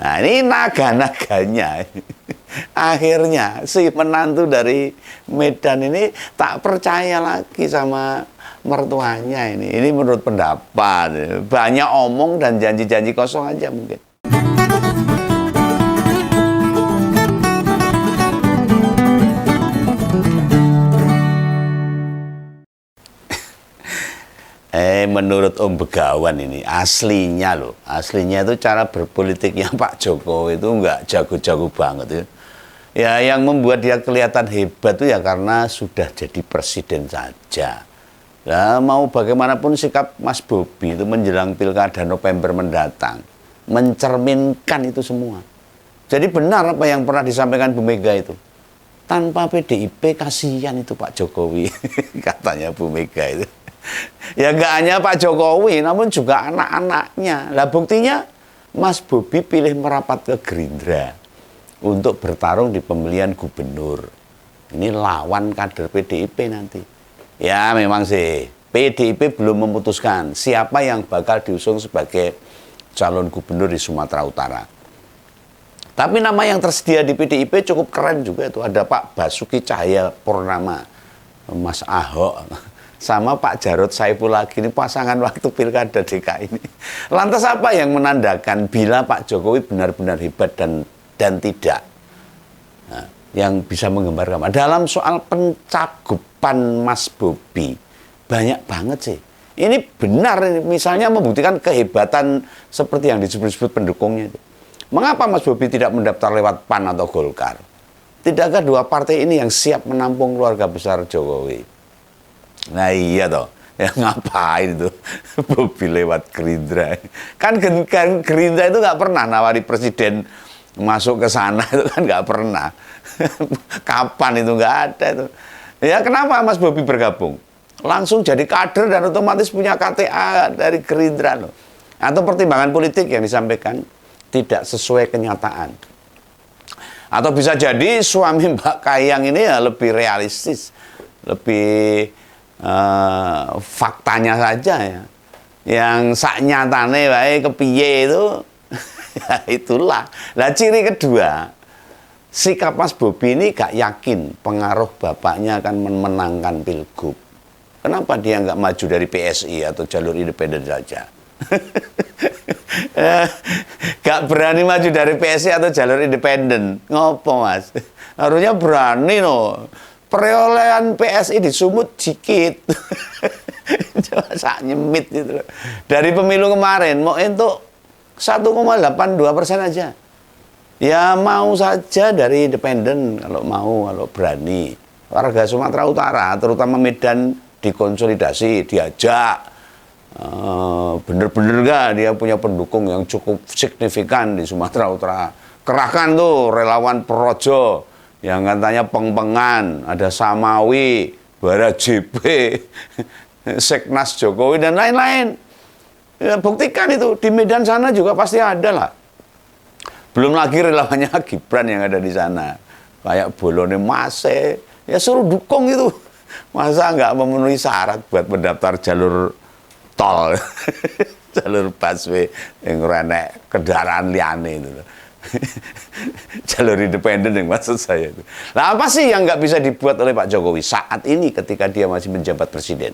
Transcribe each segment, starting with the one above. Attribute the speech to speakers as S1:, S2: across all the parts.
S1: Nah, ini naga-naganya. Akhirnya si menantu dari Medan ini tak percaya lagi sama mertuanya ini. Ini menurut pendapat. Banyak omong dan janji-janji kosong aja mungkin. Menurut Om Begawan ini aslinya loh, aslinya itu cara berpolitiknya Pak Jokowi itu nggak jago-jago banget ya. Ya yang membuat dia kelihatan hebat itu ya karena sudah jadi presiden saja. Nah, mau bagaimanapun sikap Mas Bobi itu menjelang pilkada November mendatang mencerminkan itu semua. Jadi benar apa yang pernah disampaikan Bu Mega itu. Tanpa PDIP kasihan itu Pak Jokowi, katanya Bu Mega itu. Ya nggak hanya Pak Jokowi, namun juga anak-anaknya. Lah buktinya Mas Bobi pilih merapat ke Gerindra untuk bertarung di pemilihan gubernur. Ini lawan kader PDIP nanti. Ya memang sih, PDIP belum memutuskan siapa yang bakal diusung sebagai calon gubernur di Sumatera Utara. Tapi nama yang tersedia di PDIP cukup keren juga itu. Ada Pak Basuki Cahayapurnama, Mas Ahok, sama Pak Jarod Saiful lagi ini pasangan waktu pilkada DKI ini. Lantas apa yang menandakan bila Pak Jokowi benar-benar hebat dan tidak? Nah, yang bisa menggambarkan dalam soal pencagupan Mas Bobi banyak banget sih. Ini benar, misalnya membuktikan kehebatan seperti yang disebut-sebut pendukungnya itu. Mengapa Mas Bobi tidak mendaftar lewat PAN atau Golkar? Tidakkah dua partai ini yang siap menampung keluarga besar Jokowi? Nah iya toh, ya ngapain itu Bobi lewat Gerindra? Kan Gerindra itu nggak pernah nawari presiden masuk ke sana, itu kan nggak pernah. Kapan itu nggak ada itu. Ya kenapa Mas Bobi bergabung? Langsung jadi kader dan otomatis punya KTA dari Gerindra loh. Atau pertimbangan politik yang disampaikan tidak sesuai kenyataan. Atau bisa jadi suami Mbak Kahiyang ini ya lebih realistis, lebih faktanya saja ya. Yang sak nyatane wae kepiye itu ya itulah. Lah ciri kedua, sikap Mas Bobi ini gak yakin pengaruh bapaknya akan memenangkan pilgub. Kenapa dia nggak maju dari PSI atau jalur independen saja? Gak berani maju dari PSI atau jalur independen. Ngopo Mas? Harusnya berani no. Perolehan PSI di Sumut dikit. Coba sak nyemit gitu. Dari pemilu kemarin mau untuk 1,82% aja. Ya mau saja dari independen kalau mau, kalau berani. Warga Sumatera Utara, terutama Medan dikonsolidasi, diajak. Bener-bener gak dia punya pendukung yang cukup signifikan di Sumatera Utara. Kerahkan tuh relawan Projo yang katanya peng-pengan, ada Samawi, Bara JP, Seknas Jokowi dan lain-lain. Ya, buktikan itu di Medan sana juga pasti ada lah. Belum lagi relawannya Gibran yang ada di sana, kayak Bolone Mase, ya suruh dukung itu. Masa nggak memenuhi syarat buat mendaftar jalur tol, jalur busway yang renek kendaraan liane itu. Jalur independen yang maksud saya itu. Nah apa sih yang nggak bisa dibuat oleh Pak Jokowi saat ini ketika dia masih menjabat presiden?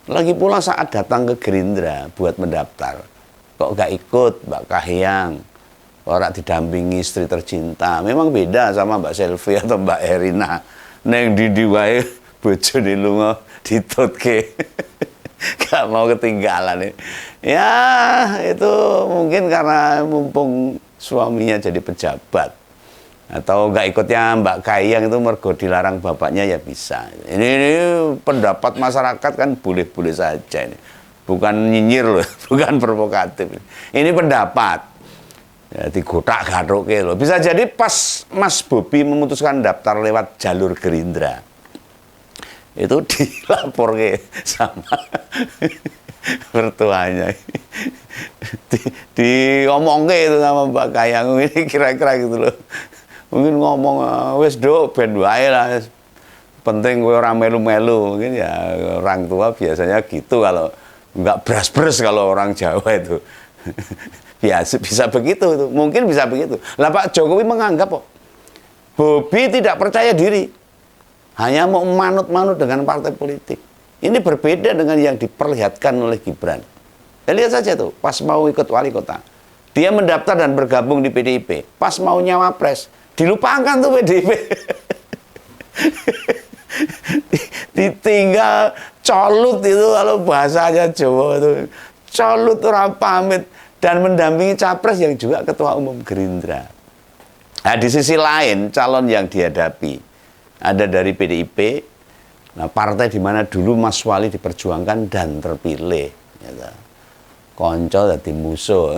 S1: Lagi pula saat datang ke Gerindra buat mendaftar, kok nggak ikut Mbak Kahiyang? Orang didampingi istri tercinta. Memang beda sama Mbak Selvi atau Mbak Herina. Neng Didi wae bojone lunga ditutke. Gak mau ketinggalan nih. Ya itu mungkin karena mumpung suaminya jadi pejabat, atau nggak ikutnya Mbak Kahiyang itu mergo dilarang bapaknya ya bisa. Ini pendapat masyarakat kan boleh-boleh saja ini, bukan nyinyir loh, bukan provokatif. Ini pendapat. Ya, digotak-gatuk loh. Bisa jadi pas Mas Bobi memutuskan daftar lewat jalur Gerindra, itu dilapor sama mertuanya, diomong itu sama Mbak Kahiyang ini kira-kira gitu loh. Mungkin ngomong wes do ben wae lah, penting gue orang melu-melu. Mungkin ya orang tua biasanya gitu kalau nggak beras-beras kalau orang Jawa itu. bisa begitu tuh. Mungkin bisa begitu. Lah Pak Jokowi menganggap kok Bobi tidak percaya diri, hanya mau manut-manut dengan partai politik. Ini berbeda dengan yang diperlihatkan oleh Gibran. Ya, lihat saja tuh, pas mau ikut wali kota, dia mendaftar dan bergabung di PDIP. Pas mau nyawapres, dilupakan tuh PDIP. Ditinggal colut itu, kalau bahasanya Jawa itu colut ora pamit, dan mendampingi capres yang juga ketua umum Gerindra. Nah, di sisi lain calon yang dihadapi ada dari PDIP, nah partai di mana dulu Mas Wali diperjuangkan dan terpilih, gitu. Konco dadi musuh,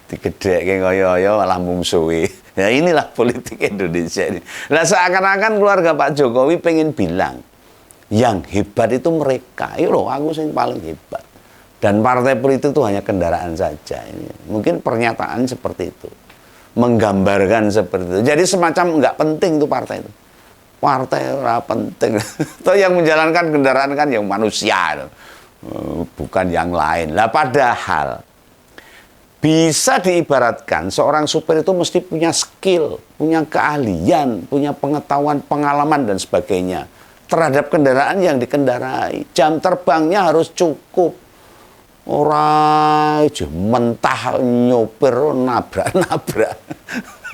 S1: digedhekke kaya-kaya malah mungsuhi. Ya inilah politik Indonesia ini. Nah seakan-akan keluarga Pak Jokowi pengen bilang, yang hebat itu mereka. Iya loh, aku yang paling hebat. Dan partai politik itu hanya kendaraan saja. Ini mungkin pernyataan seperti itu, menggambarkan seperti itu. Jadi semacam nggak penting itu partai itu. Partai ora penting. Toh yang menjalankan kendaraan kan yang manusia, bukan yang lain. Lah padahal bisa diibaratkan seorang supir itu mesti punya skill, punya keahlian, punya pengetahuan, pengalaman dan sebagainya terhadap kendaraan yang dikendarai. Jam terbangnya harus cukup. Ora mentah nyopir nabrak-nabrak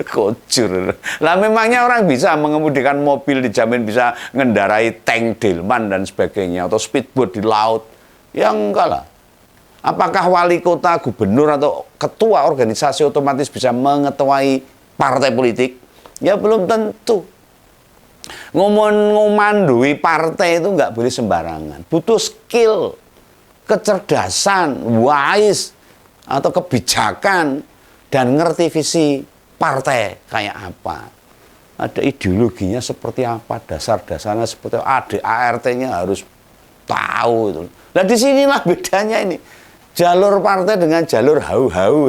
S1: kocur. Lah memangnya orang bisa mengemudikan mobil dijamin bisa ngendarai tank delman dan sebagainya atau speedboat di laut? Ya enggak lah. Apakah wali kota, gubernur atau ketua organisasi otomatis bisa mengetuai partai politik? Ya belum tentu. Ngomandui partai itu nggak boleh sembarangan. Butuh skill, kecerdasan, wise, atau kebijakan, dan ngerti visi partai kayak apa. Ada ideologinya seperti apa, dasar-dasarnya seperti apa, ADART-nya harus tahu itu. Nah disinilah bedanya ini. Jalur partai dengan jalur hau-hau.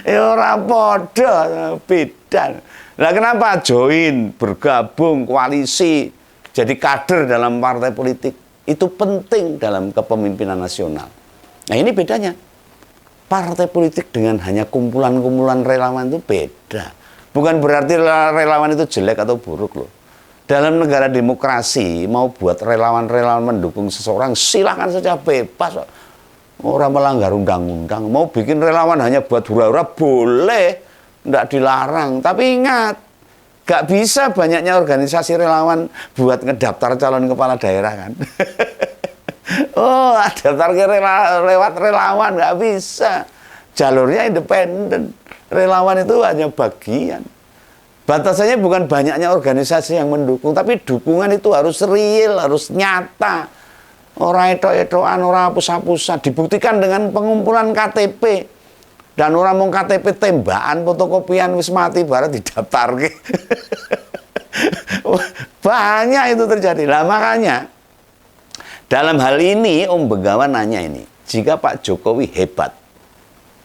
S1: Ya ora padha, beda. Nah kenapa join, bergabung, koalisi, jadi kader dalam partai politik? Itu penting dalam kepemimpinan nasional. Nah ini bedanya. Partai politik dengan hanya kumpulan-kumpulan relawan itu beda. Bukan berarti relawan itu jelek atau buruk loh. Dalam negara demokrasi, mau buat relawan-relawan mendukung seseorang, silakan saja, bebas. Orang melanggar undang-undang. Mau bikin relawan hanya buat hura-hura, boleh. Tidak dilarang. Tapi ingat, gak bisa banyaknya organisasi relawan buat ngedaftar calon kepala daerah kan. Oh, daftar lewat relawan, gak bisa. Jalurnya independen. Relawan itu hanya bagian. Batasannya bukan banyaknya organisasi yang mendukung, tapi dukungan itu harus real, harus nyata. Orang etok-etokan, orang hapus-hapusan. Dibuktikan dengan pengumpulan KTP. Dan orang mau KTP tembakan, fotokopian, wis mati, baru didaftar. Banyak itu terjadi. Lah makanya, dalam hal ini Om Begawan nanya ini, jika Pak Jokowi hebat,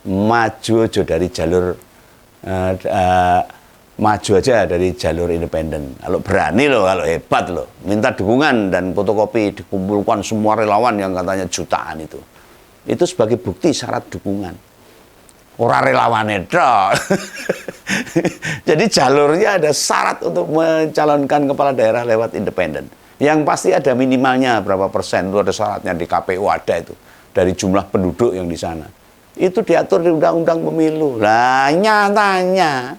S1: maju aja dari jalur maju aja dari jalur independen. Kalau berani loh, kalau hebat loh, minta dukungan dan fotokopi dikumpulkan semua relawan yang katanya jutaan itu. Itu sebagai bukti syarat dukungan. Orang relawan itu. Jadi jalurnya ada syarat untuk mencalonkan kepala daerah lewat independen. Yang pasti ada minimalnya berapa persen, itu ada syaratnya di KPU ada itu. Dari jumlah penduduk yang di sana. Itu diatur di undang-undang pemilu. Lah nyatanya,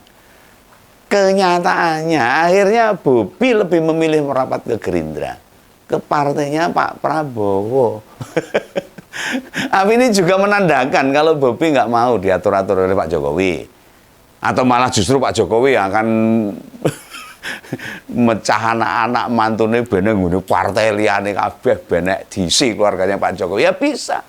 S1: kenyataannya akhirnya Bobi lebih memilih merapat ke Gerindra, ke partainya Pak Prabowo. Ini juga menandakan kalau Bobi nggak mau diatur-atur oleh Pak Jokowi, atau malah justru Pak Jokowi akan mecah anak-anak mantune bener ngene partai liyane kabeh benek diisi keluarganya Pak Jokowi, ya bisa.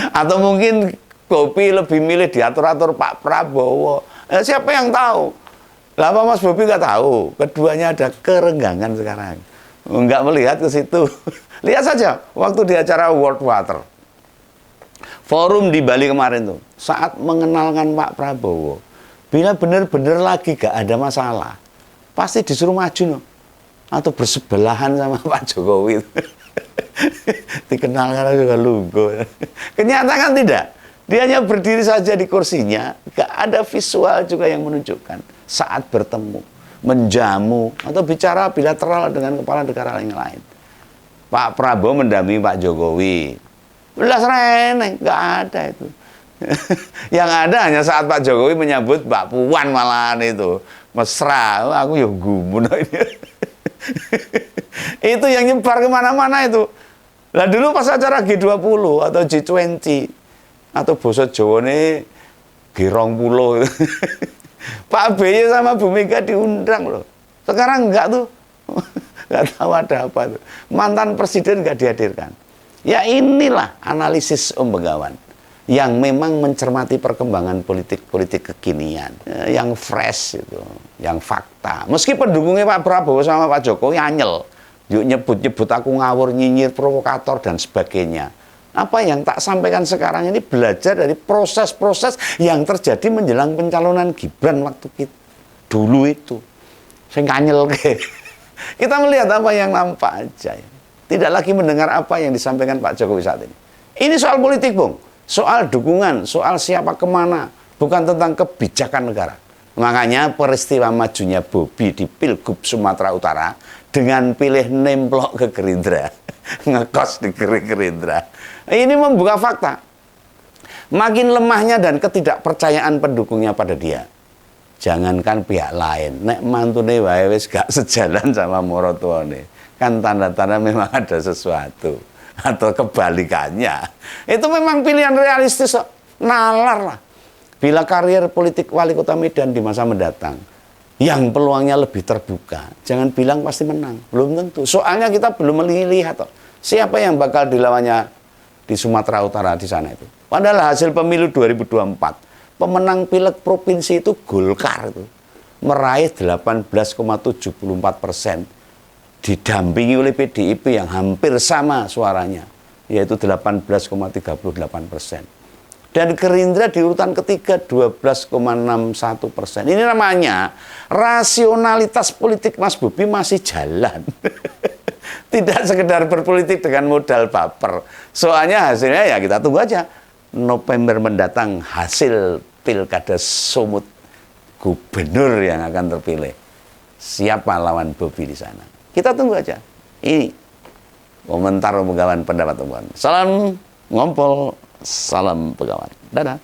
S1: Atau mungkin Bobi lebih milih diatur-atur Pak Prabowo. Siapa yang tahu? Lama Mas Bobi nggak tahu. Keduanya ada kerenggangan sekarang. Nggak melihat ke situ. Lihat saja waktu di acara World Water Forum di Bali kemarin tuh, saat mengenalkan Pak Prabowo, bila benar-benar lagi gak ada masalah, pasti disuruh maju no, atau bersebelahan sama Pak Jokowi. Dikenalkan juga lugu. Kenyataan tidak. Dia hanya berdiri saja di kursinya, gak ada visual juga yang menunjukkan saat bertemu, menjamu, atau bicara bilateral dengan kepala negara yang lain. Pak Prabowo mendampingi Pak Jokowi, belas reneng, gak ada itu. Yang ada hanya saat Pak Jokowi menyambut Mbak Puan malahan itu. Mesra, aku ya gumun. Itu yang nyebar kemana-mana itu. Lah dulu pas acara G20 atau G20 atau basa Jawane G20 Pak BY sama Bu Mega diundang loh. Sekarang enggak tuh. Enggak tahu ada apa tuh. Mantan presiden enggak dihadirkan. Ya inilah analisis Om Begawan yang memang mencermati perkembangan politik kekinian, yang fresh itu, yang fakta. Meski pendukungnya Pak Prabowo sama Pak Jokowi anyel, yuk nyebut aku ngawur, nyinyir, provokator dan sebagainya. Apa yang tak sampaikan sekarang ini belajar dari proses-proses yang terjadi menjelang pencalonan Gibran waktu dulu itu. Saya nganyel ke. Kita melihat apa yang nampak aja. Tidak lagi mendengar apa yang disampaikan Pak Jokowi saat ini. Ini soal politik, Bung. Soal dukungan, soal siapa kemana, bukan tentang kebijakan negara. Makanya peristiwa majunya Bobi di Pilgub Sumatera Utara dengan pilih nemplok ke Gerindra, ngekos di Gerindra. Ini membuka fakta. Makin lemahnya dan ketidakpercayaan pendukungnya pada dia. Jangankan pihak lain, nek mantune wae wis gak sejalan sama morotuane. Kan tanda-tanda memang ada sesuatu. Atau kebalikannya. Itu memang pilihan realistis, nalar lah. Bila karir politik wali kota Medan di masa mendatang, yang peluangnya lebih terbuka, jangan bilang pasti menang. Belum tentu. Soalnya kita belum melihat siapa yang bakal dilawannya di Sumatera Utara di sana itu. Padahal hasil pemilu 2024, pemenang pileg provinsi itu Golkar itu meraih 18,74%. Didampingi oleh PDIP yang hampir sama suaranya, yaitu 18,38%. Dan Gerindra di urutan ketiga 12,61%. Ini namanya rasionalitas politik Mas Bobi masih jalan. Tidak sekedar berpolitik dengan modal baper. Soalnya hasilnya ya kita tunggu aja. November mendatang hasil pilkada Sumut gubernur yang akan terpilih. Siapa lawan Bobi di sana? Kita tunggu aja. Ini komentar Om Begawan, pendapat Om Begawan. Salam ngompol, salam Begawan. Dadah.